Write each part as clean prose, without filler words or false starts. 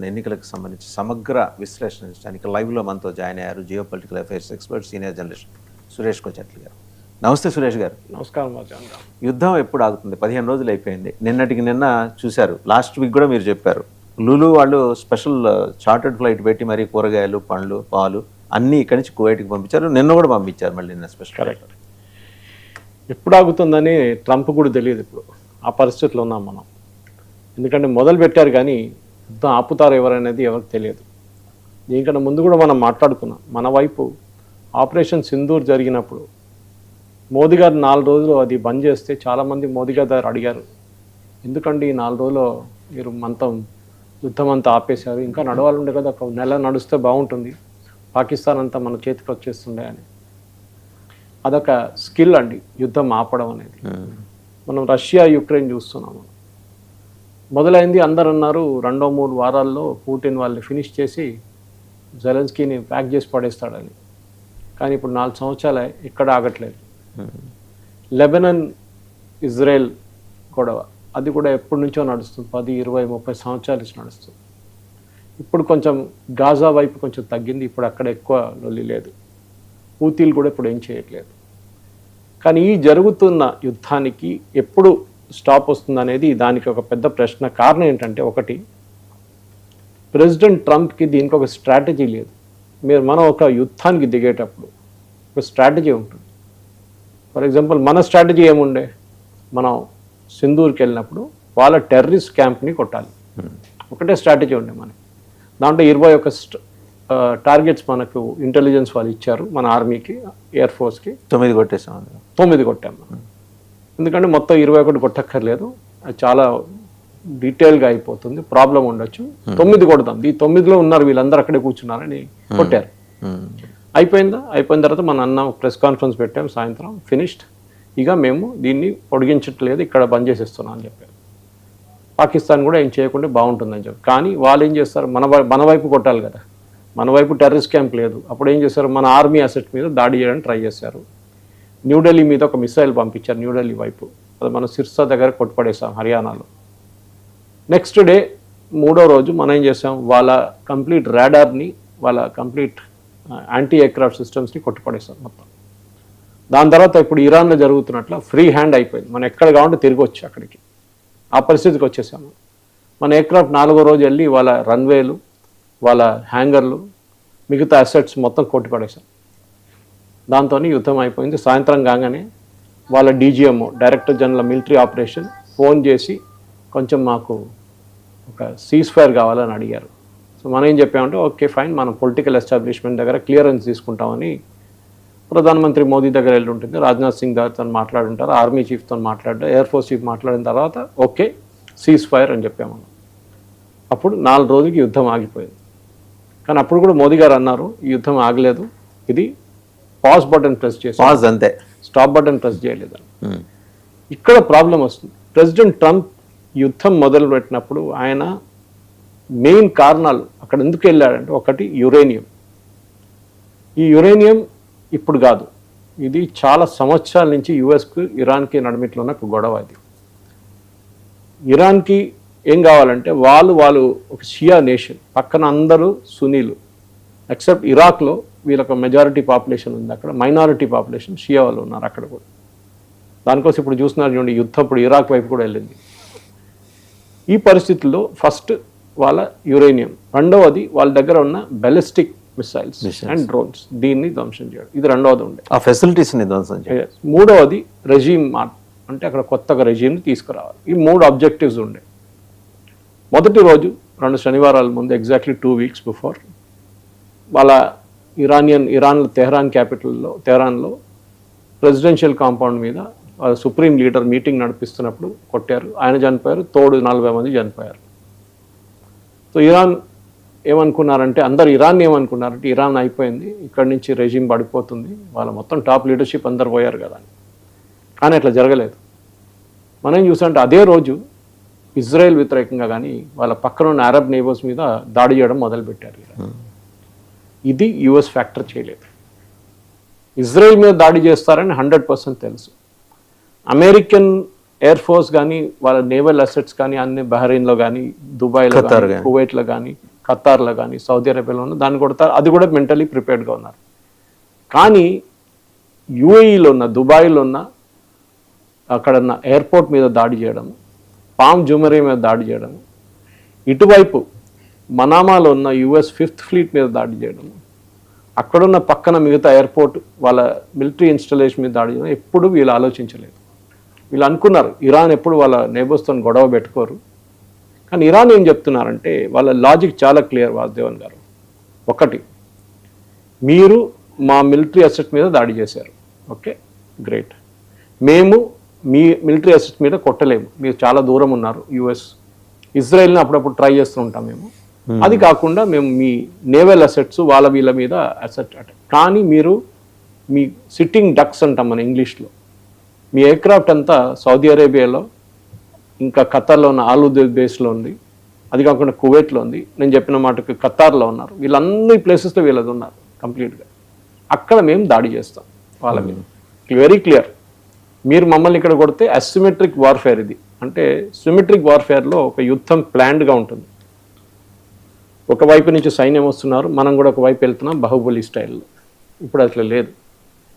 ఎన్నికలకు సంబంధించి సమగ్ర విశ్లేషించడానికి లైవ్లో మనతో జాయిన్ అయ్యారు geo political affairs expert senior journalist Suresh Kochetla garu. నమస్తే సురేష్ గారు. నమస్కారం. యుద్ధం ఎప్పుడు ఆగుతుంది? 15 రోజులు అయిపోయింది. నిన్నటికి నిన్న చూశారు, లాస్ట్ వీక్ కూడా మీరు చెప్పారు, లులు వాళ్ళు స్పెషల్ చార్టర్డ్ ఫ్లైట్ పెట్టి మరి కూరగాయలు, పండ్లు, పాలు అన్నీ ఇక్కడి నుంచి కువైట్కి పంపించారు. నిన్న కూడా పంపించారు మళ్ళీ నిన్న స్పెషల్ ఫ్లైట్. ఎప్పుడు ఆగుతుందని ట్రంప్ కూడా తెలియదు. ఇప్పుడు ఆ పరిస్థితిలో ఉన్నాం మనం. ఎందుకంటే మొదలు పెట్టారు కానీ యుద్ధం ఆపుతారు ఎవరనేది ఎవరికి తెలియదు. దీనికన్నా ముందు కూడా మనం మాట్లాడుకున్నాం. మన వైపు ఆపరేషన్ సింధూర్ జరిగినప్పుడు మోదీ గారు 4 రోజులు అది బంద్ చేస్తే చాలామంది మోదీ గారు దగ్గర అడిగారు, ఎందుకండి ఈ 4 రోజులు మీరు యుద్ధం అంతా ఆపేశారు, ఇంకా నడవాలండే కదా, ఒక నెల నడుస్తే బాగుంటుంది, పాకిస్తాన్ అంతా మన చేతికి వచ్చేస్తుండే అని. అదొక స్కిల్ అండి, యుద్ధం ఆపడం అనేది. మనం రష్యా యుక్రెయిన్ చూస్తున్నాము. మొదలైంది, అందరు అన్నారు 2-3 వారాల్లో పుటిన్ వాళ్ళని ఫినిష్ చేసి జెలెన్స్కీని ప్యాక్ చేసి పడేస్తాడని. కానీ ఇప్పుడు 4 సంవత్సరాలే ఎక్కడ ఆగట్లేదు. లెబనాన్ ఇజ్రాయెల్ గొడవ, అది కూడా ఎప్పటి నుంచో నడుస్తుంది, 10, 20, 30 సంవత్సరాల నుంచి నడుస్తుంది. ఇప్పుడు కొంచెం గాజా వైపు కొంచెం తగ్గింది, ఇప్పుడు అక్కడ ఎక్కువ లొల్లి లేదు. హూతీలు కూడా ఇప్పుడు ఏం చేయట్లేదు. కానీ ఈ జరుగుతున్న యుద్ధానికి ఎప్పుడు స్టాప్ వస్తుంది అనేది దానికి ఒక పెద్ద ప్రశ్న. కారణం ఏంటంటే, ఒకటి, ప్రెసిడెంట్ ట్రంప్కి దీనికి ఒక స్ట్రాటజీ లేదు. మనం ఒక యుద్ధానికి దిగేటప్పుడు ఒక స్ట్రాటజీ ఉంటుంది. ఫర్ ఎగ్జాంపుల్ మన స్ట్రాటజీ ఏముండే, మనం సింధూర్కి వెళ్ళినప్పుడు వాళ్ళ టెర్రరిస్ట్ క్యాంప్ని కొట్టాలి, ఒకటే స్ట్రాటజీ ఉండే మనకి. దాంట్లో 21 టార్గెట్స్ మనకు ఇంటెలిజెన్స్ వాళ్ళు ఇచ్చారు, మన ఆర్మీకి, ఎయిర్ ఫోర్స్కి. 9 కొట్టేసాం. 9 కొట్టాం మనం. ఎందుకంటే మొత్తం 21 కొట్టక్కర్లేదు, అది చాలా డీటెయిల్గా అయిపోతుంది, ప్రాబ్లం ఉండొచ్చు. 9 కొడతాం. ఈ 9లో ఉన్నారు వీళ్ళందరూ అక్కడే కూర్చున్నారని కొట్టారు. అయిపోయిన తర్వాత మన అన్న ప్రెస్ కాన్ఫరెన్స్ పెట్టాం సాయంత్రం, ఫినిష్డ్, ఇక మేము దీన్ని పొడిగించట్లేదు, ఇక్కడ బంద్ చేసేస్తున్నాం అని చెప్పారు. పాకిస్తాన్ కూడా ఏం చేయకుండా బాగుంటుందని చెప్పి. కానీ వాళ్ళు ఏం చేస్తారు, మన వైపు కొట్టాలి కదా, మన వైపు టెర్రరిస్ట్ క్యాంప్ లేదు. అప్పుడు ఏం చేశారు, మన ఆర్మీ అసెట్ మీద దాడి చేయడానికి ట్రై చేశారు. న్యూఢిల్లీ మీద ఒక మిసైల్ పంపించారు, న్యూఢిల్లీ వైపు. అది మనం సిర్సా దగ్గర కొట్టుపడేసాం, హర్యానాలో. నెక్స్ట్ డే 3వ రోజు మనం ఏం చేసాం, వాళ్ళ కంప్లీట్ రాడార్ని, వాళ్ళ కంప్లీట్ యాంటీ ఎయిర్క్రాఫ్ట్ సిస్టమ్స్ని కొట్టుపడేసాం మొత్తం. దాని తర్వాత ఇప్పుడు ఇరాన్లో జరుగుతున్నట్లు ఫ్రీ హ్యాండ్ అయిపోయింది, మనం ఎక్కడ కావాలంటే తిరిగి వచ్చి అక్కడికి, ఆ పరిస్థితికి వచ్చేసాము. మన ఎయిర్క్రాఫ్ట్ 4వ రోజు వెళ్ళి వాళ్ళ రన్వేలు, వాళ్ళ హ్యాంగర్లు, మిగతా అసెట్స్ మొత్తం కొట్టుపడేసాం. దాంతో యుద్ధం అయిపోయింది. సాయంత్రం కాగానే వాళ్ళ DGMO, director general military operation, phone చేసి కొంచెం మాకు ఒక సీజ్ ఫైర్ కావాలని అడిగారు. సో మనం ఏం చెప్పామంటే, ఓకే ఫైన్, మనం పొలిటికల్ ఎస్టాబ్లిష్మెంట్ దగ్గర క్లియరెన్స్ తీసుకుంటామని ప్రధానమంత్రి మోదీ దగ్గర వెళ్ళి ఉంటుంది, రాజ్నాథ్ సింగ్ గారితో మాట్లాడుంటారు, ఆర్మీ చీఫ్తో మాట్లాడారు, ఎయిర్ ఫోర్స్ చీఫ్ మాట్లాడిన తర్వాత ఓకే సీజ్ ఫైర్ అని చెప్పాము. అప్పుడు 4 రోజులకి యుద్ధం ఆగిపోయింది. కానీ అప్పుడు కూడా మోదీ గారు అన్నారు, ఈ యుద్ధం ఆగలేదు, ఇది పాజ్ బటన్ ప్రెస్ చేసి, పాజ్ అంతే, స్టాప్ బటన్ ప్రెస్ చేయలేదు. ఇక్కడ ప్రాబ్లం వస్తుంది. ప్రెసిడెంట్ ట్రంప్ యుద్ధం మొదలు పెట్టినప్పుడు ఆయన మెయిన్ కారణాలు అక్కడ ఎందుకు వెళ్ళాడంటే, ఒకటి యురేనియం. ఈ యురేనియం ఇప్పుడు కాదు, ఇది చాలా సంవత్సరాల నుంచి యుఎస్కు ఇరాన్కి నడిమిట్లో ఉన్న ఒక గొడవ. ఇది ఇరాన్కి ఏం కావాలంటే, వాళ్ళు ఒక షియా నేషన్, పక్కన అందరూ సునీలు, ఎక్సెప్ట్ ఇరాక్లో వీళ్ళొక మెజారిటీ పాపులేషన్ ఉంది, అక్కడ మైనారిటీ పాపులేషన్ షియా వాళ్ళు ఉన్నారు అక్కడ కూడా. దానికోసం ఇప్పుడు చూస్తున్నారు చూడండి, యుద్ధం ఇప్పుడు ఇరాక్ వైపు కూడా వెళ్ళింది. ఈ పరిస్థితుల్లో ఫస్ట్ వాళ్ళ యురేనియం, రెండవది వాళ్ళ దగ్గర ఉన్న బెలిస్టిక్ మిసైల్స్ అండ్ డ్రోన్స్, దీన్ని ధ్వంసం చేయడం, ఇది రెండవది ఉండే, ఆ ఫెసిలిటీస్ని ధ్వంసం చేయడం. మూడవది రెజీమ్ అంటే అక్కడ కొత్తగా రెజీమ్ని తీసుకురావాలి. ఈ 3 అబ్జెక్టివ్స్ ఉండే. మొదటి రోజు 2 శనివారాల ముందు, ఎగ్జాక్ట్లీ 2 వీక్స్ బిఫోర్, వాళ్ళ ఇరాన్లో తెహరాన్లో ప్రెసిడెన్షియల్ కాంపౌండ్ మీద వాళ్ళ సుప్రీం లీడర్ మీటింగ్ నడిపిస్తున్నప్పుడు కొట్టారు. ఆయన చనిపోయారు, తోడు 40 మంది చనిపోయారు. సో ఇరాన్ ఏమనుకున్నారంటే, ఇరాన్ ఏమనుకున్నారంటే, ఇరాన్ అయిపోయింది, ఇక్కడి నుంచి రెజీమ్ పడిపోతుంది, వాళ్ళ మొత్తం టాప్ లీడర్షిప్ అందరు పోయారు కదా అని. కానీ అట్లా జరగలేదు. మనం చూసామంటే అదే రోజు ఇజ్రాయెల్ వ్యతిరేకంగా కానీ వాళ్ళ పక్కన ఉన్న అరబ్ నేబర్స్ మీద దాడి చేయడం మొదలుపెట్టారు. ఇది యుఎస్ ఫ్యాక్టర్ చేయలేదు. ఇజ్రాయెల్ మీద దాడి చేస్తారని 100% తెలుసు. అమెరికన్ ఎయిర్ ఫోర్స్ కానీ వాళ్ళ నేవల్ అసెట్స్ కానీ అన్ని బహ్రెయిన్లో కానీ, దుబాయ్లో కానీ, కువైట్లో కానీ ఖతార్లో కానీ సౌదీ అరేబియాలో ఉన్న దాన్ని కొడతారు, అది కూడా మెంటలీ ప్రిపేర్డ్గా ఉన్నారు. కానీ యూఏఈలో ఉన్న దుబాయ్లో ఉన్న అక్కడ ఉన్న ఎయిర్పోర్ట్ మీద దాడి చేయడం, పామ్ జుమరీ మీద దాడి చేయడం, ఇటువైపు మనామాలో ఉన్న యుఎస్ 5th ఫ్లీట్ మీద దాడి చేయడం, అక్కడున్న పక్కన మిగతా ఎయిర్పోర్ట్ వాళ్ళ మిలిటరీ ఇన్స్టాలేషన్ మీద దాడి చేయడం ఎప్పుడు వీళ్ళు ఆలోచించలేదు. వీళ్ళు అనుకున్నారు ఇరాన్ ఎప్పుడు వాళ్ళ నేబర్స్తో గొడవ పెట్టుకోరు. కానీ ఇరాన్ ఏం చెప్తున్నారంటే వాళ్ళ లాజిక్ చాలా క్లియర్ వాసుదేవన్ గారు. ఒకటి, మీరు మా మిలిటరీ అసెట్ మీద దాడి చేశారు, ఓకే గ్రేట్, మేము మీ మిలిటరీ అసెట్ మీద కొట్టలేము, మీరు చాలా దూరం ఉన్నారు, యుఎస్ ఇజ్రాయెల్ని అప్పుడప్పుడు ట్రై చేస్తూ ఉంటాం మేము, అది కాకుండా మేము మీ నేవల్ అసెట్స్ వాళ్ళ వీళ్ళ మీద అసెట్ కానీ మీరు మీ సిట్టింగ్ డక్స్ అంటాం మన ఇంగ్లీష్లో, మీ ఎయిర్క్రాఫ్ట్ అంతా సౌదీ అరేబియాలో ఇంకా ఖతార్లో ఉన్న ఆల్ బేస్లో ఉంది, అది కాకుండా కువైట్లో ఉంది, నేను చెప్పిన మాటకు ఖతార్లో ఉన్నారు, వీళ్ళన్ని ప్లేసెస్లో వీళ్ళది ఉన్నారు కంప్లీట్గా. అక్కడ మేము దాడి చేస్తాం వాళ్ళ మీద, వెరీ క్లియర్. మీరు మమ్మల్ని ఇక్కడ కొడితే అసిమెట్రిక్ వార్ఫేర్ ఇది, అంటే సిమెట్రిక్ వార్ఫేర్లో ఒక యుద్ధం ప్లాన్డ్గా ఉంటుంది. ఒకవైపు నుంచి సైన్యం వస్తున్నారు, మనం కూడా ఒకవైపు వెళ్తున్నాం బాహుబలి స్టైల్లో. ఇప్పుడు అట్లా లేదు.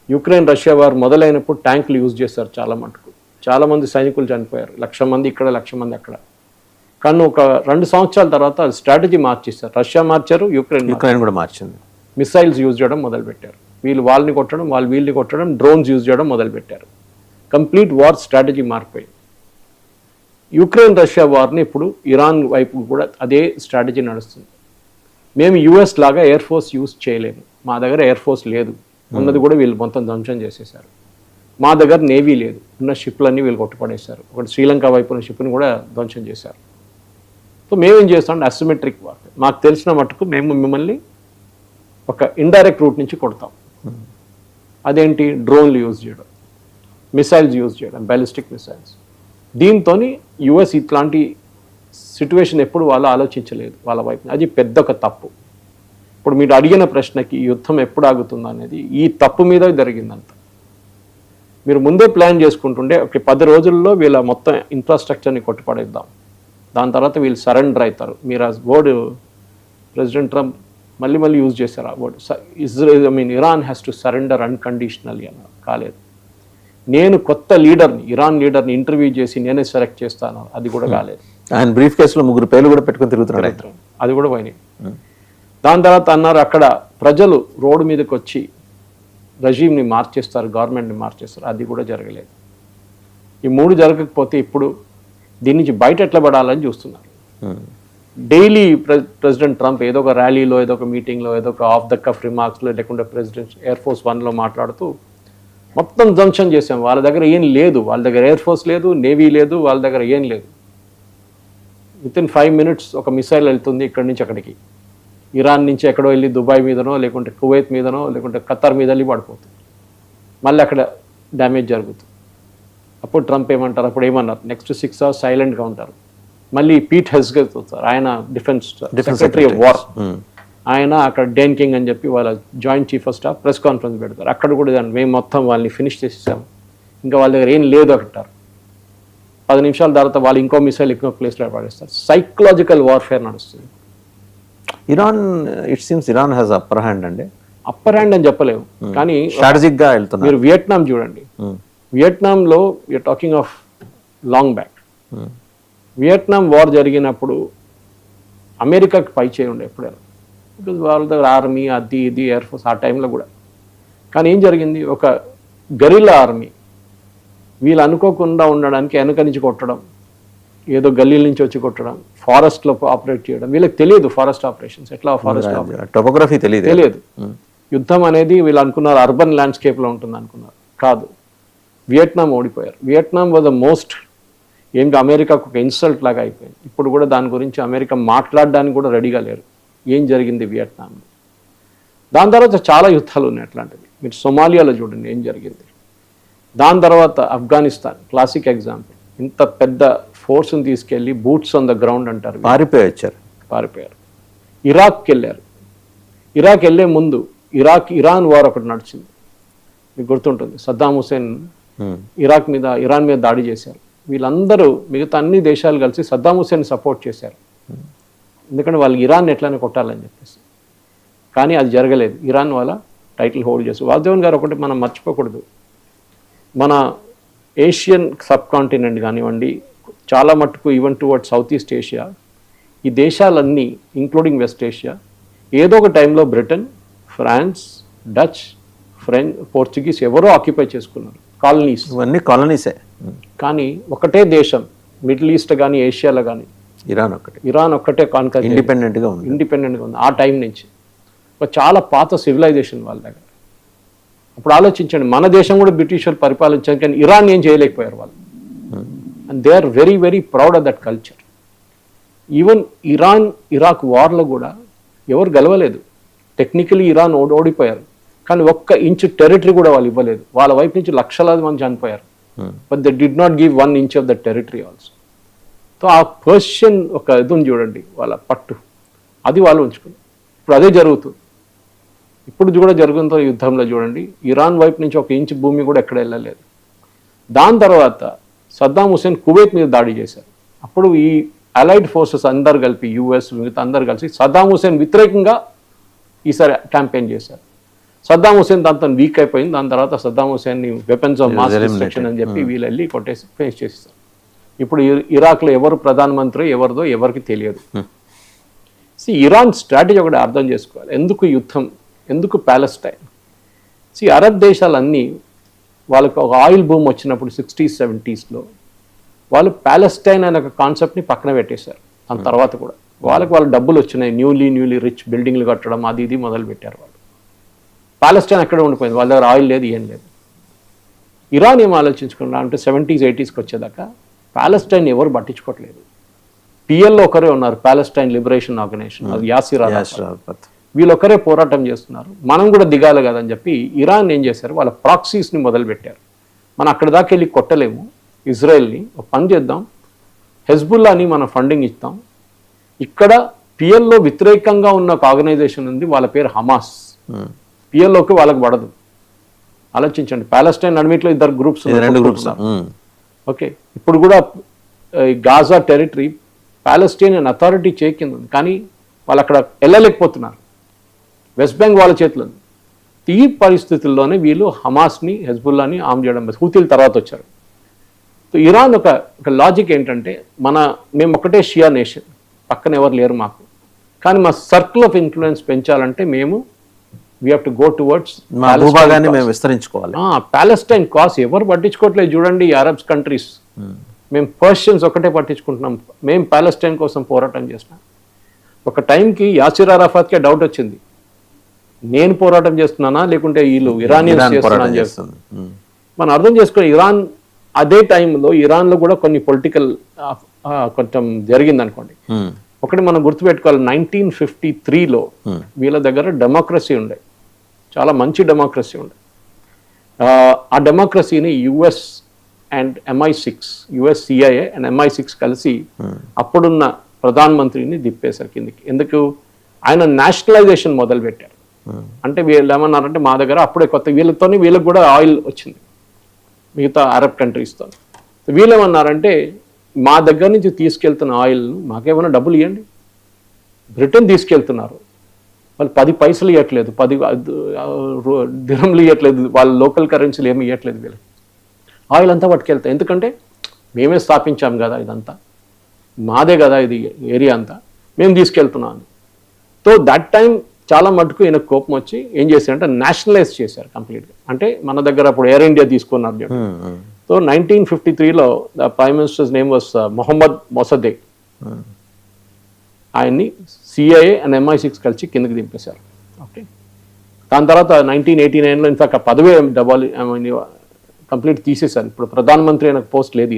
యుక్రెయిన్ రష్యా వార్ మొదలైనప్పుడు ట్యాంకులు యూజ్ చేస్తారు చాలా మటుకు, చాలామంది సైనికులు చనిపోయారు, 1,00,000 మంది ఇక్కడ 1,00,000 మంది అక్కడ. కానీ ఒక 2 సంవత్సరాల తర్వాత స్ట్రాటజీ మార్చేస్తారు, రష్యా మార్చారు, యుక్రెయిన్ కూడా మార్చింది. మిసైల్స్ యూజ్ చేయడం మొదలుపెట్టారు, వీళ్ళు వాళ్ళని కొట్టడం, వాళ్ళు వీళ్ళని కొట్టడం, డ్రోన్స్ యూజ్ చేయడం మొదలుపెట్టారు. కంప్లీట్ వార్ స్ట్రాటజీ మారిపోయింది. యుక్రెయిన్ రష్యా వార్ని ఇప్పుడు ఇరాన్ వైపు కూడా అదే స్ట్రాటజీ నడుస్తుంది. మేము యుఎస్ లాగా ఎయిర్ ఫోర్స్ యూజ్ చేయలేము, మా దగ్గర ఎయిర్ ఫోర్స్ లేదు, ఉన్నది కూడా వీళ్ళు మొత్తం ధ్వంసం చేసేసారు. మా దగ్గర నేవీ లేదు, ఉన్న షిప్లన్నీ వీళ్ళు కొట్టుపడేశారు. ఒకటి శ్రీలంక వైపు ఉన్న షిప్ని కూడా ధ్వంసం చేశారు. సో మేమేం చేస్తాం, అసిమెట్రిక్ వార్. మాకు తెలిసిన మట్టుకు మేము మిమ్మల్ని ఒక ఇండైరెక్ట్ రూట్ నుంచి కొడతాం. అదేంటి, డ్రోన్లు యూజ్ చేయడం, మిసైల్స్ యూజ్ చేయడం, బ్యాలిస్టిక్ మిసైల్స్. దీంతో యుఎస్ ఇట్లాంటి సిచ్యువేషన్ ఎప్పుడు వాళ్ళు ఆలోచించలేదు వాళ్ళ వైపు. అది పెద్ద ఒక తప్పు. ఇప్పుడు మీరు అడిగిన ప్రశ్నకి యుద్ధం ఎప్పుడు ఆగుతుందో అనేది ఈ తప్పు మీద జరిగిందంట. మీరు ముందే ప్లాన్ చేసుకుంటుండే ఒక 10 రోజుల్లో వీళ్ళ మొత్తం ఇన్ఫ్రాస్ట్రక్చర్ని కొట్టుపడేద్దాం, దాని తర్వాత వీళ్ళు సరెండర్ అవుతారు. మీరు ఆ వర్డ్ ప్రెసిడెంట్ ట్రంప్ మళ్ళీ యూజ్ చేశారు ఆ word, Iran has to surrender unconditionally అన్నారు. కాలేదు. నేను కొత్త లీడర్ని, ఇరాన్ లీడర్ని ఇంటర్వ్యూ చేసి నేనే సెలెక్ట్ చేస్తాను, అది కూడా కాలేదు. ఆయన బ్రీఫ్ కేసులో 3 పేర్లు కూడా పెట్టుకొని తిరుగుతున్నాడు, అది కూడా పోయినాయి. దాని తర్వాత అన్నారు అక్కడ ప్రజలు రోడ్డు మీదకి వచ్చి రెజీమ్ని మార్చేస్తారు, గవర్నమెంట్ని మార్చేస్తారు, అది కూడా జరగలేదు. ఈ 3 జరగకపోతే ఇప్పుడు దీని నుంచి బయట ఎట్లా పడాలని చూస్తున్నారు. డైలీ ప్రెసిడెంట్ ట్రంప్ ఏదో ఒక ర్యాలీలో, ఏదో ఒక మీటింగ్లో, ఏదో ఒక ఆఫ్ ద కఫ్ రిమార్క్స్లో, లేకుంటే ప్రెసిడెంట్ ఎయిర్ ఫోర్స్ 1లో మాట్లాడుతూ మొత్తం ధ్వంసం చేసాం, వాళ్ళ దగ్గర ఏం లేదు, వాళ్ళ దగ్గర ఎయిర్ ఫోర్స్ లేదు, నేవీ లేదు, వాళ్ళ దగ్గర ఏం లేదు. వితిన్ 5 minutes ఒక మిసైల్ వెళ్తుంది ఇక్కడి నుంచి అక్కడికి, ఇరాన్ నుంచి ఎక్కడో వెళ్ళి దుబాయ్ మీదనో, లేకుంటే కువైత్ మీదనో, లేకుంటే ఖతార్ మీద వెళ్ళి పడిపోతుంది, మళ్ళీ అక్కడ డ్యామేజ్ జరుగుతుంది. అప్పుడు ట్రంప్ ఏమంటారు, అప్పుడు ఏమన్నారు, నెక్స్ట్ 6 hours సైలెంట్గా ఉంటారు. మళ్ళీ పీట్ హెస్గెత్ వస్తారు, ఆయన డిఫెన్స్ సెక్రటరీ ఆఫ్ వార్, ఆయన అక్కడ డేన్ కింగ్ అని చెప్పి వాళ్ళ joint chief of staff press conference పెడతారు. అక్కడ కూడా మేము మొత్తం వాళ్ళని ఫినిష్ చేసేసాము, ఇంకా వాళ్ళ దగ్గర ఏం లేదు అంటారు. 10 నిమిషాల తర్వాత వాళ్ళు ఇంకో మిసైల్ ఇంకో ప్లేస్లో పడేస్తారు. సైకలాజికల్ వార్ఫేర్ నడుస్తుంది. Iran, it seems Iran has upper hand అండి. అప్పర్ హ్యాండ్ అని చెప్పలేము, కానీ స్ట్రాటజిక్ గా వెళ్తున్నారు. మీరు వియట్నాం చూడండి, వియట్నాంలో you're talking of long back. Vietnam war జరిగినప్పుడు అమెరికాకి పై చేయి ఉండే ఎప్పుడైనా, బికాజ్ వాళ్ళ దగ్గర ఆర్మీ అది ఇది ఎయిర్ ఫోర్స్ ఆ టైంలో కూడా. కానీ ఏం జరిగింది, ఒక గరిల్లా ఆర్మీ వీళ్ళు అనుకోకుండా ఉండడానికి వెనక నుంచి కొట్టడం, ఏదో గల్లీల నుంచి వచ్చి కొట్టడం, ఫారెస్ట్లో ఆపరేట్ చేయడం. వీళ్ళకి తెలియదు ఫారెస్ట్ ఆపరేషన్స్ ఎట్లా, ఫారెస్ట్ టోపోగ్రఫీ తెలియదు. యుద్ధం అనేది వీళ్ళు అనుకున్నారు అర్బన్ ల్యాండ్స్కేప్లో ఉంటుంది అనుకున్నారు, కాదు. వియట్నాం ఓడిపోయారు. వియట్నాం వాజ్ ద మోస్ట్, ఏంటి అమెరికాకు ఒక ఇన్సల్ట్ లాగా అయిపోయింది. ఇప్పుడు కూడా దాని గురించి అమెరికా మాట్లాడడానికి కూడా రెడీగా లేరు, ఏం జరిగింది వియట్నాంలో. దాని తర్వాత చాలా యుద్ధాలు ఉన్నాయి అట్లాంటివి. మీరు సొమాలియాలో చూడండి ఏం జరిగింది. దాని తర్వాత ఆఫ్ఘనిస్తాన్ క్లాసిక్ ఎగ్జాంపుల్. ఇంత పెద్ద ఫోర్స్ని తీసుకెళ్ళి బూట్స్ ఆన్ ద గ్రౌండ్ అంటారు, పారిపోయారు. ఇరాక్కి వెళ్ళారు. ఇరాక్ వెళ్ళే ముందు ఇరాన్ వార్ ఒకటి నడిచింది, మీకు గుర్తుంటుంది. సద్దాం హుసేన్ ఇరాన్ మీద దాడి చేశారు. వీళ్ళందరూ మిగతా అన్ని దేశాలు కలిసి సద్దాం హుసేన్ సపోర్ట్ చేశారు. ఎందుకంటే వాళ్ళు ఇరాన్ ఎట్లనే కొట్టాలని చెప్పేసి. కానీ అది జరగలేదు. ఇరాన్ వాళ్ళ టైటిల్ హోల్డ్ చేస్తారు. వాసుదేవన్ గారు ఒకటి మనం మర్చిపోకూడదు, మన ఏషియన్ సబ్ కాంటినెంట్ కానివ్వండి, చాలా మట్టుకు even towards South East Asia, ఈ దేశాలన్నీ ఇంక్లూడింగ్ వెస్ట్ ఏషియా ఏదో ఒక టైంలో Britain, France, Dutch, French, Portuguese ఎవరో ఆక్యుపై చేసుకున్నారు, కాలనీస్. ఇవన్నీ కాలనీసే. కానీ ఒకటే దేశం మిడిల్ ఈస్ట్ కానీ ఏషియాలో కానీ ఇరాన్ ఒక్కటే కాన్కర్ ఇండిపెండెంట్గా ఉంది ఆ టైం నుంచి. చాలా పాత సివిలైజేషన్ వాళ్ళ దగ్గర. అప్పుడు ఆలోచించండి, మన దేశం కూడా బ్రిటిష్ వాళ్ళు పరిపాలించారు, కానీ ఇరాన్ ఏం చేయలేకపోయారు వాళ్ళు. And they are very very proud of that culture. Even Iran Iraq వార్లో కూడా ఎవరు గెలవలేదు. టెక్నికలీ ఇరాన్ ఓడిపోయారు, కానీ ఒక్క ఇంచు టెరిటరీ కూడా వాళ్ళు ఇవ్వలేదు. వాళ్ళ వైపు నుంచి లక్షలాది మంది చనిపోయారు, but they did not give 1 inch of the territory also. So ఆ పర్షియన్ ఒక ఇది చూడండి, వాళ్ళ పట్టు, అది వాళ్ళు ఉంచుకున్నారు. ఇప్పుడు అదే జరుగుతుంది. ఇప్పుడు కూడా జరుగుతున్న యుద్ధంలో చూడండి, ఇరాన్ వైపు నుంచి 1 inch భూమి కూడా ఎక్కడ వెళ్ళలేదు. దాని తర్వాత సద్దాం హుసేన్ కువైట్ మీద దాడి చేశారు. అప్పుడు ఈ అలైడ్ ఫోర్సెస్ అందరు కలిపి, యుఎస్ మిగతా అందరు కలిసి సద్దాం హుసేన్ వ్యతిరేకంగా ఈసారి క్యాంపెయిన్ చేశారు. సద్దాం హుసేన్ దాంతో వీక్ అయిపోయింది. దాని తర్వాత సద్దాం హుసేన్ని వెపన్స్ ఆఫ్ మాస్ డిస్ట్రక్షన్ అని చెప్పి వీళ్ళు వెళ్ళి కొట్టేసి ఫేస్ చేస్తారు. ఇప్పుడు ఇరాక్లో ఎవరు ప్రధానమంత్రి ఎవరిదో ఎవరికి తెలియదు. ఇరాన్ స్ట్రాటజీ ఒకటి అర్థం చేసుకోవాలి. ఎందుకు యుద్ధం, ఎందుకు ప్యాలెస్టైన్? అరబ్ దేశాలన్నీ వాళ్ళకి ఒక ఆయిల్ బూమ్ వచ్చినప్పుడు 60s 70sలో వాళ్ళు ప్యాలెస్టైన్ అనే ఒక కాన్సెప్ట్ని పక్కన పెట్టేశారు. దాని తర్వాత కూడా వాళ్ళ డబ్బులు వచ్చినాయి, న్యూలీ రిచ్ బిల్డింగ్లు కట్టడం అది ఇది మొదలు పెట్టారు వాళ్ళు. ప్యాలెస్టైన్ అక్కడే ఉండిపోయింది, వాళ్ళ దగ్గర ఆయిల్ లేదు, ఏం లేదు. ఇరాన్ ఏం ఆలోచించుకున్నా అంటే 70s 80sకి వచ్చేదాకా ప్యాలెస్టైన్ ఎవరు పట్టించుకోవట్లేదు. పిఎల్లో ఒకరే ఉన్నారు, ప్యాలెస్టైన్ లిబరేషన్ ఆర్గనైజేషన్, అది యాసిర్ అరాఫత్. వీళ్ళొక్కరే పోరాటం చేస్తున్నారు, మనం కూడా దిగాలి కదా అని చెప్పి ఇరాన్ ఏం చేశారు, వాళ్ళ ప్రాక్సీస్ని మొదలు పెట్టారు. మనం అక్కడ దాకా వెళ్ళి కొట్టలేము ఇజ్రాయెల్ని, ఒక పని చేద్దాం, హెజ్బుల్లాని మనం ఫండింగ్ ఇస్తాం. ఇక్కడ పిఎల్లో వ్యతిరేకంగా ఉన్న ఒక ఆర్గనైజేషన్ ఉంది, వాళ్ళ పేరు హమాస్. పిఎల్లోకి వాళ్ళకి పడదు. ఆలోచించండి, ప్యాలెస్టైన్ అన్నిట్లో 2 గ్రూప్స్. ఓకే, ఇప్పుడు కూడా గాజా టెరిటరీ ప్యాలెస్టైనియన్ అథారిటీ చేకింది ఉంది, కానీ వాళ్ళు అక్కడ వెళ్ళలేకపోతున్నారు. వెస్ట్ బ్యాంక్ వాళ్ళ చేతిలో ఉంది. ఈ పరిస్థితుల్లోనే వీళ్ళు హమాస్ని, హెజ్బుల్లాని ఆమ్ చేయడం, హూతీల తర్వాత వచ్చారు. సో ఇరాన్ ఒక లాజిక్ ఏంటంటే, మేము ఒకటే షియా నేషన్, పక్కన ఎవరు లేరు మాకు, కానీ మా సర్కిల్ ఆఫ్ ఇన్ఫ్లుయెన్స్ పెంచాలంటే మేము we have to go towards భూభాగాన్ని మేము విస్తరించుకోవాలి. ప్యాలెస్టైన్ కాస్ ఎవరు పట్టించుకోవట్లేదు చూడండి. అరబ్స్ కంట్రీస్, మేము పర్షియన్స్ ఒకటే పట్టించుకుంటున్నాం, మేము ప్యాలెస్టైన్ కోసం పోరాటం చేస్తున్నాం. ఒక టైంకి యాసిర్ అరాఫాత్కే డౌట్ వచ్చింది, నేను పోరాటం చేస్తున్నానా లేకుంటే వీళ్ళు ఇరానియన్స్ చేస్తున్నారని చేస్తుంది. మనం అర్థం చేసుకుని ఇరాన్ అదే టైంలో ఇరాన్లో కూడా కొన్ని పొలిటికల్ కొంచెం జరిగింది అనుకోండి. ఒకటి మనం గుర్తుపెట్టుకోవాలి, 1953లో వీళ్ళ దగ్గర డెమోక్రసీ ఉండే, చాలా మంచి డెమోక్రసీ ఉండే. ఆ డెమోక్రసీని US and MI6, US CIA and MI6 కలిసి అప్పుడున్న ప్రధానమంత్రిని దిప్పేశారు కిందికి. ఎందుకు? ఆయన నేషనలైజేషన్ మొదలు పెట్టారు. అంటే వీళ్ళు ఏమన్నారంటే, మా దగ్గర అప్పుడే వీళ్ళకి కూడా ఆయిల్ వచ్చింది మిగతా అరబ్ కంట్రీస్తో. వీళ్ళు ఏమన్నారంటే, మా దగ్గర నుంచి తీసుకెళ్తున్న ఆయిల్ను మాకేమైనా డబ్బులు ఇవ్వండి. బ్రిటన్ తీసుకెళ్తున్నారు, వాళ్ళు 10 పైసలు ఇవ్వట్లేదు, 10 దిరమ్లు ఇవ్వట్లేదు, వాళ్ళ లోకల్ కరెన్సీలు ఏమి ఇవ్వట్లేదు. వీళ్ళకి ఆయిల్ అంతా పట్టుకెళ్తాయి, ఎందుకంటే మేమే స్థాపించాం కదా, ఇదంతా మాదే కదా, ఇది ఏరియా అంతా మేము తీసుకెళ్తున్నాను. సో దట్ టైం చాలా మటుకు ఈయన కోపం వచ్చి ఏం చేశారంటే నేషనలైజ్ చేశారు కంప్లీట్గా. అంటే మన దగ్గర అప్పుడు ఎయిర్ ఇండియా తీసుకున్నారు. సో 1953లో the prime minister's name was Mohammad Mossadegh. ఆయన్ని CIA అండ్ MI6 కలిసి కిందకి దింపేశారు. ఓకే, దాని తర్వాత 1989లో ఇన్ఫాక్ట్ ఆ పదవే కంప్లీట్ తీసేశారు. ఇప్పుడు ప్రధానమంత్రి అయిన పోస్ట్ లేదు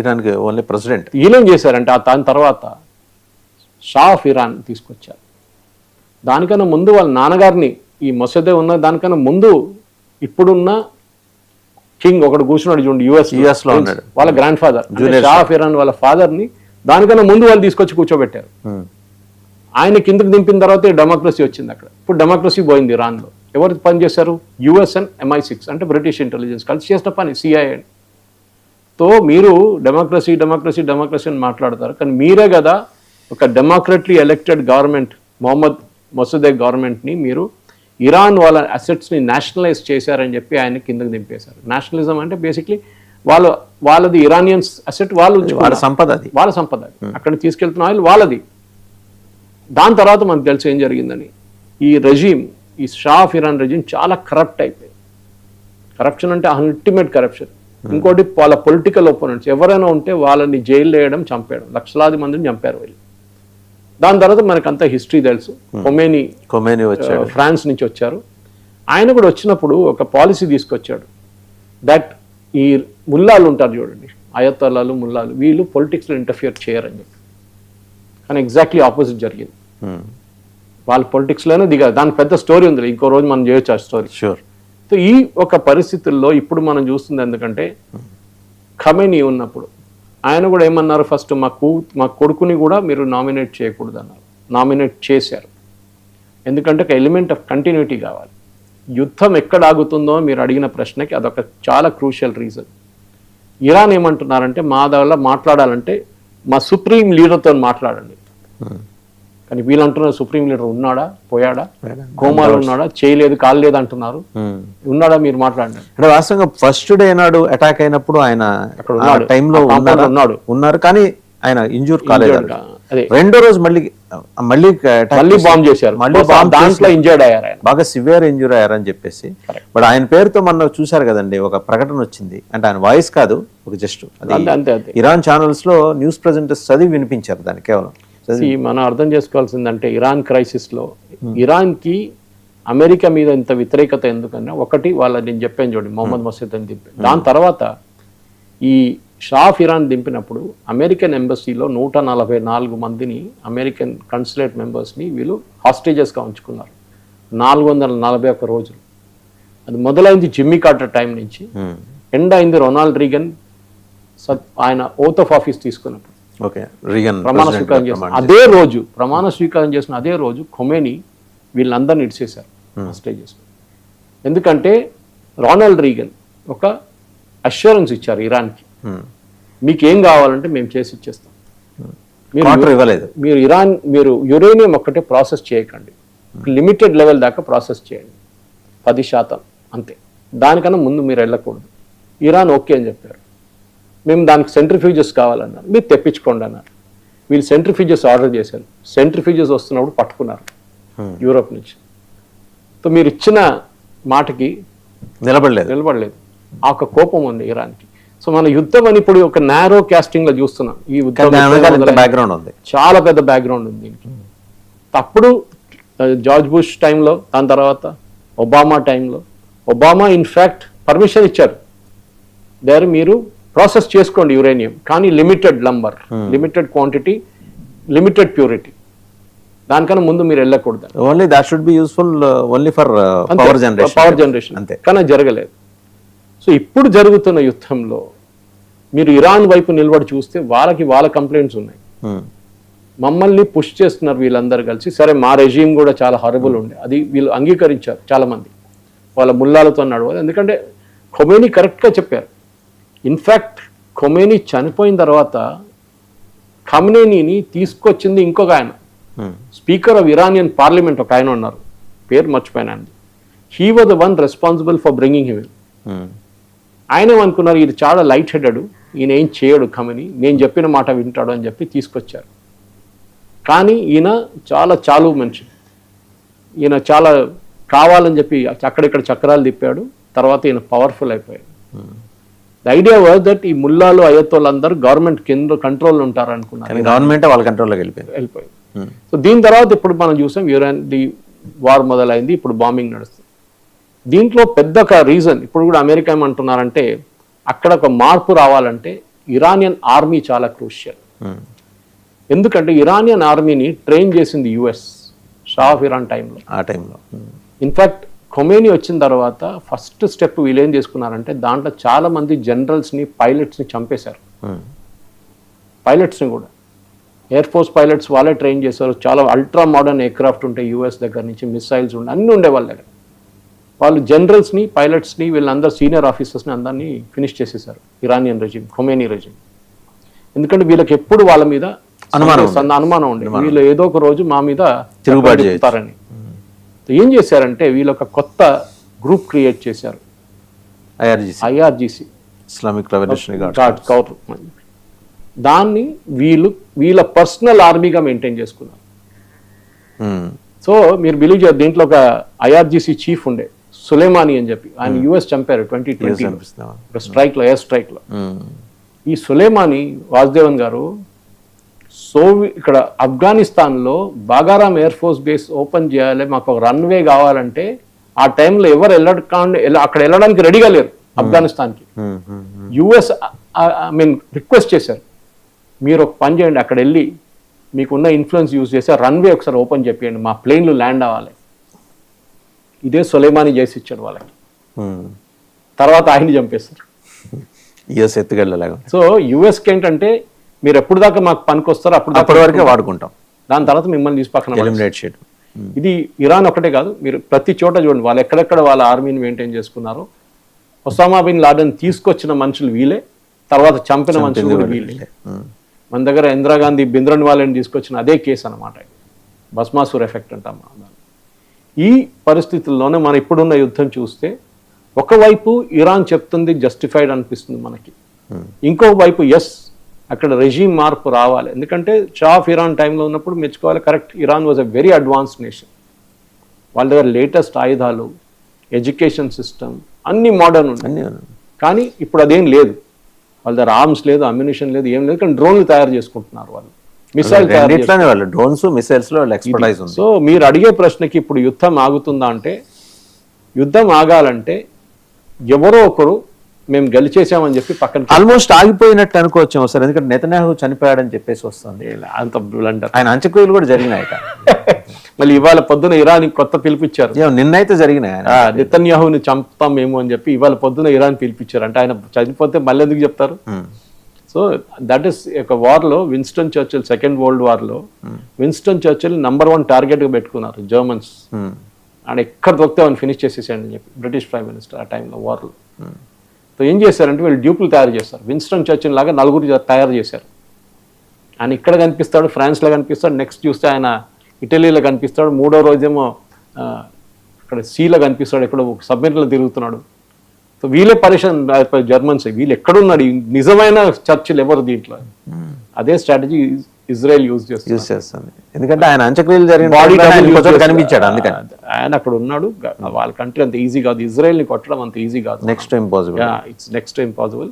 ఇరాన్కి ఓన్లీ ప్రెసిడెంట్. వీళ్ళేం చేశారంటే దాని తర్వాత షా ఆఫ్ ఇరాన్ తీసుకొచ్చారు. దానికన్నా ముందు వాళ్ళ నాన్నగారిని, ఈ మొసద్దే ఉన్న దానికన్నా ముందు ఇప్పుడున్న కింగ్ ఒకడు కూర్చున్నాడు చూడండి, యుఎస్ లో ఉన్నాడు, వాళ్ళ grand father Shah of Iran వాళ్ళ ఫాదర్ని దానికన్నా ముందు వాళ్ళు తీసుకొచ్చి కూర్చోబెట్టారు. ఆయన కిందకి దింపిన తర్వాత డెమోక్రసీ వచ్చింది అక్కడ. ఇప్పుడు డెమోక్రసీ పోయింది ఇరాన్లో. ఎవరు పని చేశారు? US అండ్ MI6 అంటే బ్రిటిష్ ఇంటెలిజెన్స్ కలిసి చేసిన పని CIA. తో మీరు డెమోక్రసీ అని మాట్లాడతారు, కానీ మీరే కదా ఒక డెమోక్రట్లీ ఎలక్టెడ్ గవర్నమెంట్ మొహమ్మద్ మసూదే గవర్నమెంట్ని మీరు ఇరాన్ వాళ్ళ అసెట్స్ని నేషనలైజ్ చేశారని చెప్పి ఆయన కిందకి దింపేశారు. నేషనలిజం అంటే బేసిక్లీ వాళ్ళది ఇరానియన్స్ అసెట్ వాళ్ళ సంపద అది, వాళ్ళ సంపద అక్కడ తీసుకెళ్తున్న ఆయిల్ వాళ్ళది. దాని తర్వాత మనకు తెలిసి ఏం జరిగిందని, ఈ రెజీమ్, ఈ షా ఆఫ్ ఇరాన్ రెజీమ్ చాలా కరప్ట్ అయిపోయింది. కరప్షన్ అంటే అల్టిమేట్ కరప్షన్. ఇంకోటి వాళ్ళ పొలిటికల్ ఒపోనెంట్స్ ఎవరైనా ఉంటే వాళ్ళని జైలు వేయడం, చంపేయడం, లక్షలాది మందిని చంపారు వీళ్ళు. దాని తర్వాత మనకంతా హిస్టరీ తెలుసు. కొమేనీ వచ్చాడు, ఫ్రాన్స్ నుంచి వచ్చారు. ఆయన కూడా వచ్చినప్పుడు ఒక పాలసీ తీసుకొచ్చాడు, దట్ ఈ ముల్లాలు ఉంటారు చూడండి, అయతొల్లాలు ముల్లాలు, వీళ్ళు పొలిటిక్స్లో ఇంటర్ఫియర్ చేయరని చెప్పి. కానీ ఎగ్జాక్ట్లీ ఆపోజిట్ జరిగింది. వాళ్ళు పొలిటిక్స్లోనే దిగారు. దానికి పెద్ద స్టోరీ ఉంది, ఇంకో రోజు మనం చేయొచ్చు ఆ స్టోరీ. షూర్. సో ఈ ఒక పరిస్థితుల్లో ఇప్పుడు మనం చూస్తుంది ఎందుకంటే ఖమేనీ ఉన్నప్పుడు ఆయన కూడా ఏమన్నారు, ఫస్ట్ మా కొడుకుని కూడా మీరు నామినేట్ చేయకూడదు అన్నారు. నామినేట్ చేశారు. ఎందుకంటే ఒక ఎలిమెంట్ ఆఫ్ కంటిన్యూటీ కావాలి. యుద్ధం ఎక్కడ ఆగుతుందో మీరు అడిగిన ప్రశ్నకి అదొక చాలా క్రూషియల్ రీజన్. ఇరాన్ ఏమంటున్నారంటే మా దగ్గర మాట్లాడాలంటే మా సుప్రీం లీడర్తో మాట్లాడండి. కానీ వీళ్ళు అంటున్నారు సుప్రీం లీడర్ ఉన్నాడా, పోయాడా, కోమాలో ఉన్నాడా, చేయలేదు కాలేదు అంటున్నారు. ఉన్నాడా, మీరు మాట్లాడండి. అంటే వాస్తవంగా ఫస్ట్ డే నాడు అటాక్ అయినప్పుడు ఆయన అక్కడ టైంలో ఉన్నారు, కానీ ఆయన ఇంజూర్ కాలేదు. రెండో రోజు మళ్ళీ బాంబ్ చేశారు, దాంట్లో ఇంజర్డ్ అయ్యారు, బాగా సివియర్ ఇంజూర్ అయ్యారని చెప్పేసి. బట్ ఆయన పేరుతో మొన్న చూసారు కదండి, ఒక ప్రకటన వచ్చింది. అంటే ఆయన వాయిస్ కాదు, ఒక జస్ట్ ఇరాన్ ఛానల్స్ లో న్యూస్ ప్రెజెంటర్స్ చదివి వినిపించారు దాన్ని. కేవలం మనం అర్థం చేసుకోవాల్సిందంటే ఇరాన్ క్రైసిస్ లో ఇరాన్ కి అమెరికా మీద ఇంత వ్యతిరేకత ఎందుకన్నా, ఒకటి నేను చెప్పాను చూడండి, మొహమ్మద్ మసూద్ అని దింపాను. దాని తర్వాత ఈ షా ఆఫ్ ఇరాన్ దింపినప్పుడు అమెరికన్ ఎంబసీలో 144 మందిని, అమెరికన్ కన్సులేట్ మెంబర్స్ని వీళ్ళు హాస్టేజెస్గా ఉంచుకున్నారు 441 రోజులు. అది మొదలైంది జిమ్మీ కార్టర్ టైం నుంచి, ఎండ్ అయింది రొనాల్డ్ రీగన్ ఆయన ఓత్ ఆఫ్ ఆఫీస్ తీసుకున్నప్పుడు ప్రమాణ స్వీకారం చేసిన అదే రోజు ఖొమేనీ వీళ్ళందరినీ ఇడిచేశారు హాస్టేజెస్. ఎందుకంటే రొనాల్డ్ రీగన్ ఒక అష్యూరెన్స్ ఇచ్చారు ఇరాన్కి, మీకు ఏం కావాలంటే మేము చేసి ఇచ్చేస్తాం, మీరు యురేనియం ఒక్కటే ప్రాసెస్ చేయకండి, లిమిటెడ్ లెవెల్ దాకా ప్రాసెస్ చేయండి, 10% అంతే, దానికన్నా ముందు మీరు వెళ్ళకూడదు. ఇరాన్ ఓకే అని చెప్పారు. మేము దానికి సెంట్రిఫ్యూజెస్ కావాలన్నారు, మీరు తెప్పించుకోండి అన్నారు. వీళ్ళు సెంట్రిఫ్యూజెస్ ఆర్డర్ చేశారు. సెంట్రిఫ్యూజెస్ వస్తున్నప్పుడు పట్టుకున్నారు యూరోప్ నుంచి. సో మీరు ఇచ్చిన మాటకి నిలబడలేదు. ఆ ఒక కోపం ఉంది ఇరాన్కి. సో మన యుద్ధం అని ఇప్పుడు ఒక నారో కాస్టింగ్ లో చూస్తున్నాం. ఈ యుద్ధం బ్యాక్గ్రౌండ్ ఉంది, చాలా పెద్ద బ్యాక్గ్రౌండ్ ఉంది దీనికి. అప్పుడు జార్జ్ బుష్ టైంలో, దాని తర్వాత ఒబామా టైంలో, ఒబామా ఇన్ఫ్యాక్ట్ పర్మిషన్ ఇచ్చారు, మీరు ప్రాసెస్ చేసుకోండి యురేనియం, కానీ limited number, limited quantity, limited purity, దానికన్నా ముందు మీరు వెళ్ళకూడదు. Only that should be useful only for power generation అంతే, కానీ జరగలేదు. సో ఇప్పుడు జరుగుతున్న యుద్ధంలో మీరు ఇరాన్ వైపు నిలబడి చూస్తే వాళ్ళ కంప్లైంట్స్ ఉన్నాయి. మమ్మల్ని పుష్ చేస్తున్నారు వీళ్ళందరూ కలిసి. సరే మా రెజీమ్ కూడా చాలా హారబుల్ ఉండే, అది వీళ్ళు అంగీకరించారు చాలా మంది, వాళ్ళ ముల్లాలతో నడవాలి. ఎందుకంటే ఖొమేనీ కరెక్ట్గా చెప్పారు. ఇన్ఫ్యాక్ట్ ఖొమేనీ చనిపోయిన తర్వాత ఖమ్నేనీని తీసుకొచ్చింది ఇంకొక ఆయన, స్పీకర్ ఆఫ్ ఇరానియన్ పార్లమెంట్ ఒక ఆయన ఉన్నారు, పేరు మర్చిపోయాను. He was the one responsible for bringing him. ఆయన ఏమనుకున్నారు, ఇది చాలా లైట్ హెడెడ్, ఈయన ఏం చేయడు ఖమేనీ, నేను చెప్పిన మాట వింటాడు అని చెప్పి తీసుకొచ్చారు. కానీ ఈయన చాలా చాలు మనిషి, ఈయన చాలా కావాలని చెప్పి అక్కడిక్కడ చక్రాలు తిప్పాడు. తర్వాత ఈయన పవర్ఫుల్ అయిపోయాడు. ద ఐడియా వాజ్ దట్ ఈ ముల్లాలు అయ్యతోళ్ళందరూ గవర్నమెంట్ కింద కంట్రోల్ ఉంటారు అనుకున్నారు, గవర్నమెంట్ వాళ్ళ కంట్రోల్లోకి వెళ్ళిపోయింది. సో దీని తర్వాత ఇప్పుడు మనం చూసాం ఇరాన్ ది వార్ మొదలైంది, ఇప్పుడు బాంబింగ్ నడుస్తుంది. దీంట్లో పెద్ద ఒక రీజన్ ఇప్పుడు కూడా అమెరికా ఏమంటున్నారంటే, అక్కడ ఒక మార్పు రావాలంటే ఇరానియన్ ఆర్మీ చాలా క్రూషియల్. ఎందుకంటే ఇరానియన్ ఆర్మీని ట్రైన్ చేసింది యుఎస్ షా ఆఫ్ ఇరాన్ టైంలో. ఇన్ఫ్యాక్ట్ ఖొమేనీ వచ్చిన తర్వాత ఫస్ట్ స్టెప్ వీళ్ళు ఏం చేసుకున్నారంటే, దాంట్లో చాలా మంది జనరల్స్ని, పైలట్స్ని చంపేశారు. పైలట్స్ని కూడా ఎయిర్ ఫోర్స్ పైలట్స్ వాళ్ళే ట్రైన్ చేశారు. చాలా అల్ట్రా మోడర్న్ ఎయిర్క్రాఫ్ట్ ఉంటాయి యుఎస్ దగ్గర నుంచి, మిసైల్స్ ఉండే అన్నీ ఉండే వాళ్ళ దగ్గర. వాళ్ళు జనరల్స్ని, పైలట్స్ని, వీళ్ళందరూ సీనియర్ ఆఫీసర్స్ని అందరినీ ఫినిష్ చేసేసారు ఇరానియన్ రెజిమ్, ఖొమేనీ రెజిమ్. ఎందుకంటే వీళ్ళకి ఎప్పుడు వాళ్ళ మీద అనుమానం ఉండే వీళ్ళు ఏదో ఒక రోజు మా మీద తిరుగుబాటు చెప్తారని. ఏం చేశారంటే వీళ్ళు ఒక కొత్త గ్రూప్ క్రియేట్ చేశారు, ఐఆర్జిసి, ఇస్లామిక్ రెవల్యూషనరీ గార్డ్. దాన్ని వీళ్ళ పర్సనల్ ఆర్మీగా మెయింటైన్ చేసుకున్నారు. సో మీరు బిలీవ్ చేయరు, దీంట్లో ఒక ఐఆర్జిసి చీఫ్ ఉండే సులేమాని అని చెప్పి, ఆయన యుఎస్ చంపారు 2020 స్ట్రైక్ లో, ఎయిర్ స్ట్రైక్ లో. ఈ సులేమాని వాసుదేవన్ గారు ఇక్కడ ఆఫ్ఘనిస్తాన్ లో బాగారాం ఎయిర్ ఫోర్స్ బేస్ ఓపెన్ చేయాలి, మాకు ఒక రన్వే కావాలంటే ఆ టైంలో ఎవరు అక్కడ వెళ్ళడానికి రెడీగా లేరు ఆఫ్ఘనిస్తాన్ కి. యుఎస్ రిక్వెస్ట్ చేశారు, మీరు ఒక పని చేయండి, అక్కడ వెళ్ళి మీకున్న ఇన్ఫ్లుయెన్స్ యూజ్ చేసి రన్వే ఒకసారి ఓపెన్ చెప్పేయండి, మా ప్లేన్లు ల్యాండ్ అవ్వాలి. ఇదే సులేమాని చేసి ఇచ్చాడు వాళ్ళకి. తర్వాత ఆయన్ని చంపేస్తారు. యుఎస్ ఎత్తుకెళ్ళలాగా. సో యుఎస్కి ఏంటంటే మీరు ఎప్పుడు దాకా మాకు పనికి వస్తారో అప్పటి వరకే వాడుకుంటాం, దాని తర్వాత మిమ్మల్ని తీసి పక్కన ఎలిమినేట్ చేయడం. ఇది ఇరాన్ ఒకటే కాదు, మీరు ప్రతి చోట చూడండి వాళ్ళు ఎక్కడెక్కడ వాళ్ళ ఆర్మీని మెయింటైన్ చేసుకున్నారు. ఒసామా బిన్ లాడెన్ తీసుకొచ్చిన మనుషులు వీలే, తర్వాత చంపిన మనుషులు కూడా వీలే. మన దగ్గర ఇందిరాగాంధీ బింద్రన్ వాళ్ళని తీసుకొచ్చిన అదే కేసు అనమాట, భస్మాసుర్ ఎఫెక్ట్ అంటాం. ఈ పరిస్థితుల్లోనే మనం ఇప్పుడున్న యుద్ధం చూస్తే ఒకవైపు ఇరాన్ చెప్తుంది జస్టిఫైడ్ అనిపిస్తుంది మనకి, ఇంకో వైపు అక్కడ రెజీమ్ మార్పు రావాలి. ఎందుకంటే షా ఆఫ్ ఇరాన్ టైంలో ఉన్నప్పుడు మెచ్చుకోవాలి, correct, Iran was a very advanced nation. వాళ్ళ దగ్గర లేటెస్ట్ ఆయుధాలు, ఎడ్యుకేషన్ సిస్టమ్ అన్ని మోడర్న్ ఉన్నాయి. కానీ ఇప్పుడు అదేం లేదు, వాళ్ళ దగ్గర ఆర్మ్స్ లేదు, అమ్యునిషన్ లేదు, ఏం లేదు, కానీ డ్రోన్లు తయారు చేసుకుంటున్నారు వాళ్ళు, మిసైల్ తయారు. డ్రోన్స్ మిసైల్స్ లో ఎక్స్పర్టైజ్ ఉంది. సో మీరు అడిగే ప్రశ్నకి ఇప్పుడు యుద్ధం ఆగుతుందా అంటే, యుద్ధం ఆగాలంటే ఎవరో ఒకరు మేము గెలిచేసామని చెప్పి పక్కన ఆల్మోస్ట్ ఆగిపోయినట్టు అనుకోవచ్చు సార్, ఎందుకంటే నెతన్యాహు చనిపోయాడని చెప్పేసి వస్తుంది. అంత బ్లండర్. ఆయన అంత్యక్రియలు కూడా జరిగినాయి. మళ్ళీ ఇవాళ పొద్దున ఇరాన్ కొత్త పిలిపించారు, నిన్నైతే జరిగినాయి. నెతన్యాహుని చంపుతాం మేము అని చెప్పి ఇవాళ పొద్దున ఇరాన్ పిలిపించారు. అంటే ఆయన చనిపోతే మళ్ళీ ఎందుకు చెప్తారు? సో దట్ ఈస్ ఒక వార్లో విన్స్టన్ చర్చిల్, సెకండ్ వరల్డ్ వార్లో విన్స్టన్ చర్చిల్ #1 టార్గెట్గా పెట్టుకున్నారు జర్మన్స్. ఆయన ఎక్కడ దొరికితే ఆయన ఫినిష్ చేసేసాడు అని చెప్పి బ్రిటిష్ ప్రైమ్ మినిస్టర్ ఆ టైంలో వార్లో. సో ఏం చేశారంటే వీళ్ళు డ్యూప్లు తయారు చేస్తారు, విన్స్టన్ చర్చిల్ లాగా 4 తయారు చేశారు. ఆయన ఇక్కడ కనిపిస్తాడు, ఫ్రాన్స్లో కనిపిస్తాడు, నెక్స్ట్ చూస్తే ఆయన ఇటలీలో కనిపిస్తాడు, 3వ రోజేమో అక్కడ సీలో కనిపిస్తాడు, ఎక్కడో సబ్మెరీన్లో తిరుగుతున్నాడు. సో వీళ్ళే పరిషన్ జర్మన్స్, వీళ్ళు ఎక్కడున్నాడు నిజమైన చర్చిలు ఎవరు దీంట్లో? అదే స్ట్రాటజీ ఇజ్రాయెల్ యూజ్ చేస్తుంది. ఎందుకంటే ఆయన అంత్యక్రియలు జరిగిన బాడీ కనిపించాడు, అందుకని ఆయన అక్కడ ఉన్నాడు. వాళ్ళ కంట్రీ అంత ఈజీ కాదు, ఇజ్రాయెల్ ని కొట్టడం అంత ఈజీ కాదు, next impossible. It's next impossible.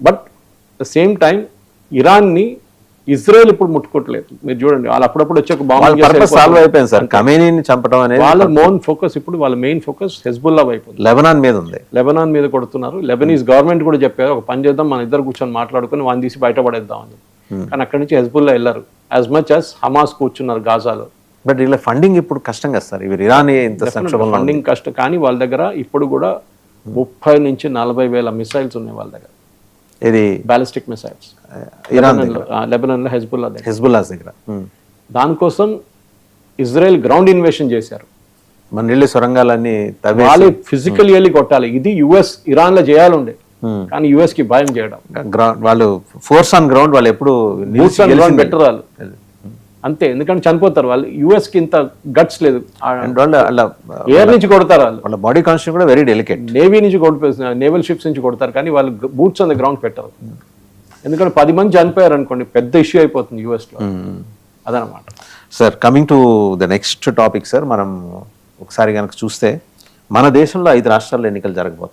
But the same time Iran ని ఇజ్రాయెల్ ఇప్పుడు ముట్టుకోవట్లేదు. మీరు చూడండి, వాళ్ళు అప్పుడప్పుడు వచ్చి ఒక బాంబు సాల్వ్ అయిపోయింది సార్. ఖమేనీని చంపడం అనేది వాళ్ళ ఫోకస్ ఇప్పుడు, వాళ్ళ మెయిన్ ఫోకస్ హెజ్బుల్లా వైపు, లెబనాన్ మీద ఉంది. లెబనాన్ మీద కొడుతున్నారు. లెబనీస్ గవర్నమెంట్ కూడా చెప్పారు, ఒక పని చేద్దాం, మన ఇద్దరు కూర్చొని మాట్లాడుకుని వాడిని తీసి బయటపడేద్దాం అని. కానీ అక్కడి నుంచి హెజ్బుల్లా వెళ్ళారు, యాజ్ మచ్ యాజ్ హమాస్ కూర్చున్నారు గాజాలో. బట్ ఇలా ఫండింగ్ ఇప్పుడు కష్టం కదా సార్, ఇవి ఇరాన్ ఫండింగ్ కష్టం. కానీ వాళ్ళ దగ్గర ఇప్పుడు కూడా 30 నుంచి 40 వేల మిసైల్స్ ఉన్నాయి వాళ్ళ దగ్గర, ఇది బ్యాలిస్టిక్ మిసైల్స్. లెబనాన్ లో హెజ్బుల్లా దగ్గర. దానికోసం ఇజ్రాయెల్ గ్రౌండ్ ఇన్వేషన్ చేశారు, మన ఇళ్ళ సొరంగాలన్నీ వాళ్ళు ఫిజికల్ వెళ్ళి కొట్టాలి. ఇది యుఎస్ ఇరాన్ లో చేయాలండే, కానీ యుఎస్ కి భయం చేయడం. వాళ్ళు ఫోర్స్ ఆన్ గ్రౌండ్, వాళ్ళు ఎప్పుడు బెటర్ వాళ్ళు అంతే, ఎందుకంటే చనిపోతారు వాళ్ళు. యుఎస్ కి ఇంత గట్స్ లేదు, ఎయిర్ నుంచి కొడతారు వాళ్ళ బాడీ కాన్స్టిట్యూషన్ కూడా వెరీ డెలికేట్. నేవీ నుంచి కొడిపోతున్నారు, నేవల్ షిప్స్ నుంచి కొడతారు, కానీ వాళ్ళు బూట్స్ ఆన్ ద గ్రౌండ్ పెట్టరు. ఎందుకంటే 10 మంది చనిపోయారు అనుకోండి, పెద్ద ఇష్యూ అయిపోతుంది యుఎస్ లో. అదనమాట sir. Coming to the next topic sir, మనం ఒకసారి కనుక చూస్తే మన దేశంలో 5 రాష్ట్రాల్లో ఎన్నికలు జరగబోతున్నాయి.